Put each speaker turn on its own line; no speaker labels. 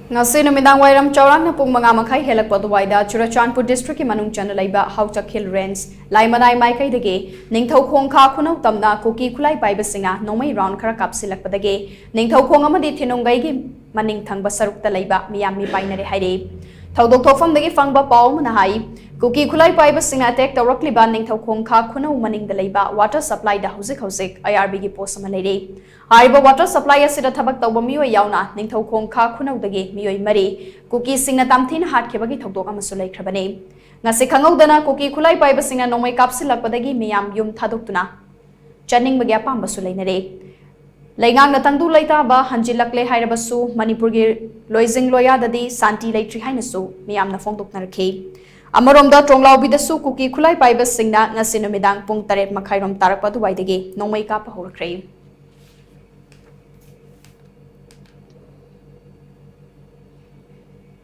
Ngasi numidangwairam chaorakna pung maikei hellakpa aduwaida Churachandpur District manung channa leiba Haotak hill range Laimanai maikei dagi Ningthoukhong Kha Khunou Tamna Kuki Khutlai Paiba Singna Nongmei round khara kapshinlakpadagi Ningthoukhong amadi Thinungei gi maning thangba sharukta leiba meeyam meepainare hairi Haotak thofamdagi fangba paw mana hai Kuki Khutlai Paiba Singna attack chaorakliba Ningthoukhong Kha Khunou maningda leiba water supply da hauzik IRB gi post ama leire Hariba water supply asida thabak tawba miyoi yauna Ningthoukhong Kha Khunou dagi miyoi mari Kuki Singna tamthina hatkebagi thodok amasu leikhrabanei ngasi khangawdana Kuki Khutlai Paiba Singna nongmei kapshinlakpadagi meeyam yum thadoktuna chaningbagi apambasu leinare Laigang na tangdu leitaba hanjilakle hairabasu Manipurgi loizing loyadadi santi leitri hainasu meeyam na fongdoknarakhe Amaromda tronglaubidasu Kuki Khutlai Paiba Singna ngasi numidang pung 8 makairom tarakpa duwaidagi nongmei kapa horakre